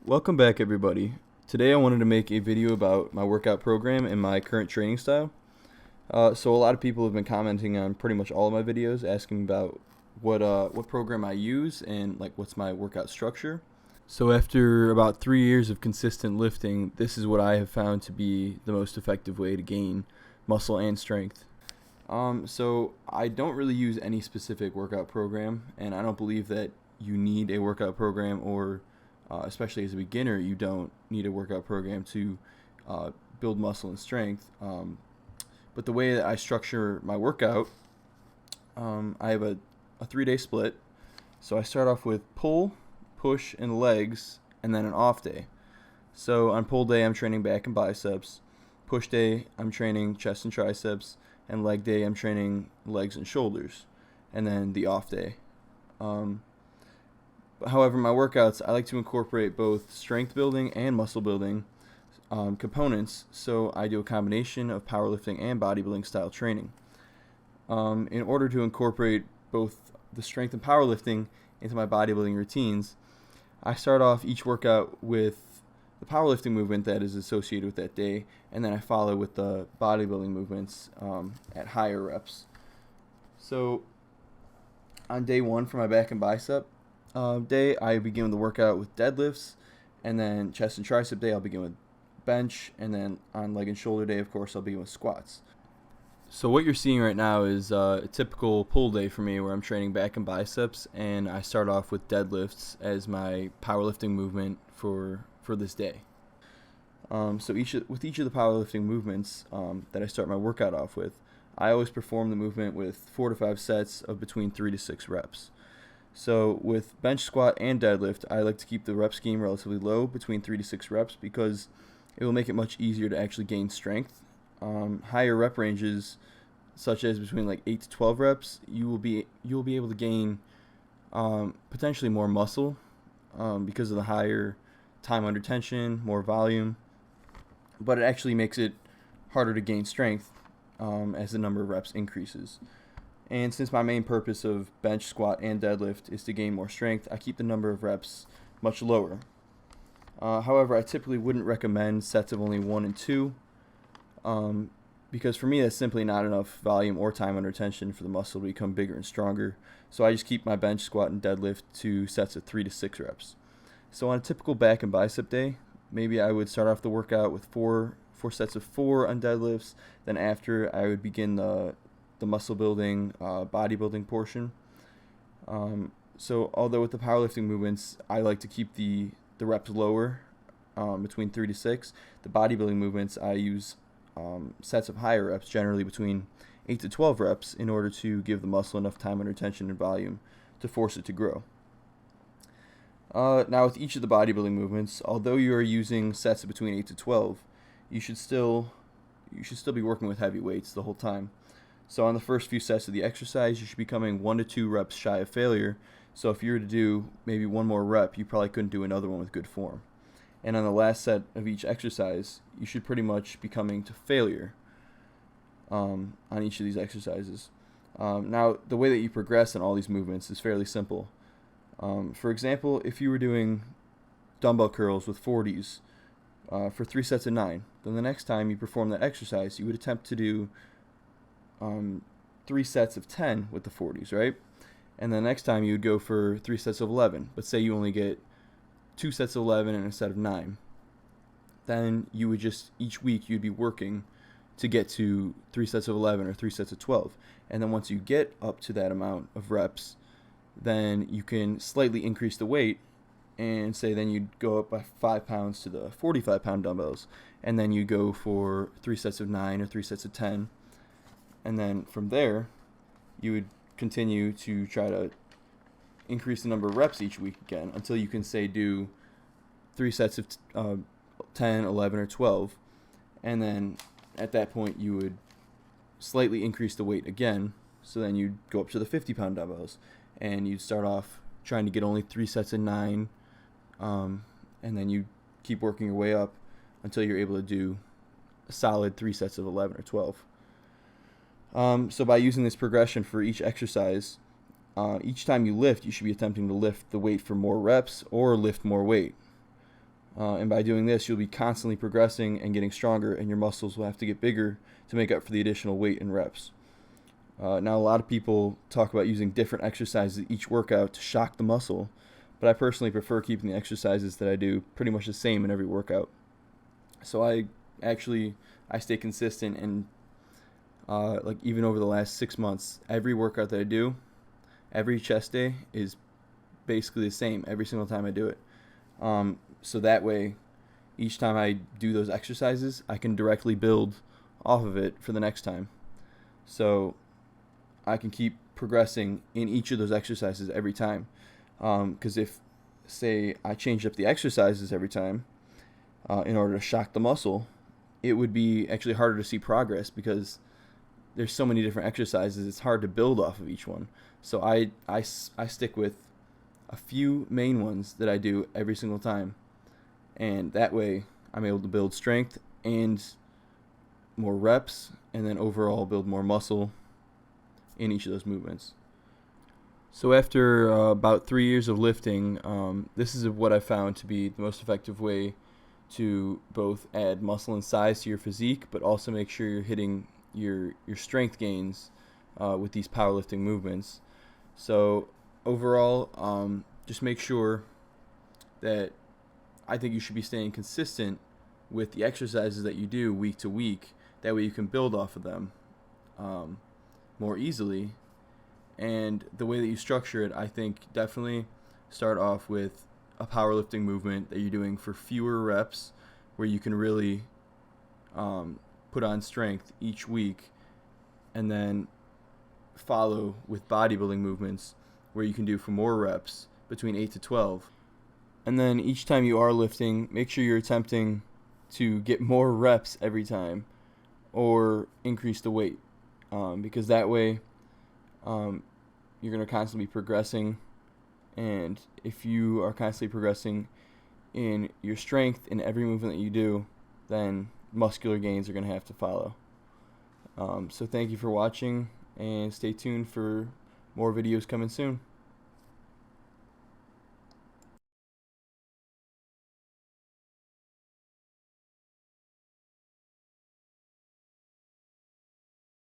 Welcome back, everybody. Today I wanted to make a video about my workout program and my current training style. So a lot of people have been commenting on pretty much all of my videos, asking about what program I use and like what's my workout structure. So after about 3 years of consistent lifting, this is what I have found to be the most effective way to gain muscle and strength. So I don't really use any specific workout program, and I don't believe that you need a workout program, or especially as a beginner, you don't need a workout program to build muscle and strength. But the way that I structure my workout, I have a 3-day split. So I start off with pull, push, and legs, and then an off day. So on pull day, I'm training back and biceps. Push day, I'm training chest and triceps. And leg day, I'm training legs and shoulders. And then the off day. However, my workouts, I like to incorporate both strength building and muscle building components. So I do a combination of powerlifting and bodybuilding style training. In order to incorporate both the strength and powerlifting into my bodybuilding routines, I start off each workout with the powerlifting movement that is associated with that day, and then I follow with the bodybuilding movements at higher reps. So on day one for my back and bicep day, I begin the workout with deadlifts, and then chest and tricep day, I'll begin with bench, and then on leg and shoulder day, of course, I'll begin with squats. So what you're seeing right now is a typical pull day for me, where I'm training back and biceps, and I start off with deadlifts as my powerlifting movement for this day. So with each of the powerlifting movements that I start my workout off with, I always perform the movement with 4 to 5 sets of between 3 to 6 reps. So with bench, squat, and deadlift, I like to keep the rep scheme relatively low, between 3 to 6 reps, because it will make it much easier to actually gain strength. Higher rep ranges, such as between like 8 to 12 reps, you will be able to gain potentially more muscle because of the higher time under tension, more volume, but it actually makes it harder to gain strength as the number of reps increases. And since my main purpose of bench, squat, and deadlift is to gain more strength, I keep the number of reps much lower. However, I typically wouldn't recommend sets of only 1 and 2, because for me that's simply not enough volume or time under tension for the muscle to become bigger and stronger. So I just keep my bench, squat, and deadlift to sets of 3 to 6 reps. So on a typical back and bicep day, maybe I would start off the workout with four sets of 4 on deadlifts. Then after, I would begin the muscle building, bodybuilding portion. So although with the powerlifting movements, I like to keep the reps lower, between 3 to 6. The bodybuilding movements, I use sets of higher reps, generally between 8 to 12 reps, in order to give the muscle enough time under tension and volume to force it to grow. Now with each of the bodybuilding movements, although you are using sets of between 8 to 12, you should still be working with heavy weights the whole time. So on the first few sets of the exercise, you should be coming 1 to 2 reps shy of failure. So if you were to do maybe one more rep, you probably couldn't do another one with good form. And on the last set of each exercise, you should pretty much be coming to failure on each of these exercises. Now, the way that you progress in all these movements is fairly simple. For example, if you were doing dumbbell curls with 40s for 3 sets of 9, then the next time you perform that exercise, you would attempt to do 3 sets of 10 with the 40s, right? And the next time you would go for 3 sets of 11, but say you only get 2 sets of 11 and a set of 9. Then you would just, each week you'd be working to get to 3 sets of 11 or 3 sets of 12. And then once you get up to that amount of reps, then you can slightly increase the weight, and say then you'd go up by 5 pounds to the 45-pound dumbbells, and then you go for 3 sets of 9 or 3 sets of 10. And then from there, you would continue to try to increase the number of reps each week again until you can, say, do 3 sets of 10, 11, or 12. And then at that point, you would slightly increase the weight again. So then you'd go up to the 50-pound dumbbells, and you'd start off trying to get only 3 sets of 9, and then you keep working your way up until you're able to do a solid 3 sets of 11 or 12. So by using this progression for each exercise, each time you lift, you should be attempting to lift the weight for more reps or lift more weight. And by doing this, you'll be constantly progressing and getting stronger, and your muscles will have to get bigger to make up for the additional weight and reps. Now, a lot of people talk about using different exercises each workout to shock the muscle, but I personally prefer keeping the exercises that I do pretty much the same in every workout. So I stay consistent, and like even over the last 6 months, every workout that I do, every chest day is basically the same every single time I do it. So that way, each time I do those exercises, I can directly build off of it for the next time. So I can keep progressing in each of those exercises every time. Because if, say, I changed up the exercises every time in order to shock the muscle, it would be actually harder to see progress because there's so many different exercises. It's hard to build off of each one. So I stick with a few main ones that I do every single time. And that way I'm able to build strength and more reps, and then overall build more muscle in each of those movements. So after about 3 years of lifting, this is what I found to be the most effective way to both add muscle and size to your physique, but also make sure you're hitting your strength gains with these powerlifting movements. So overall, just make sure that I think you should be staying consistent with the exercises that you do week to week. That way you can build off of them more easily. And the way that you structure it, I think definitely start off with a powerlifting movement that you're doing for fewer reps, where you can really put on strength each week, and then follow with bodybuilding movements where you can do for more reps, between 8 to 12. And then each time you are lifting, make sure you're attempting to get more reps every time or increase the weight, because that way you're going to constantly be progressing. And if you are constantly progressing in your strength in every movement that you do, then muscular gains are going to have to follow. So thank you for watching, and stay tuned for more videos coming soon.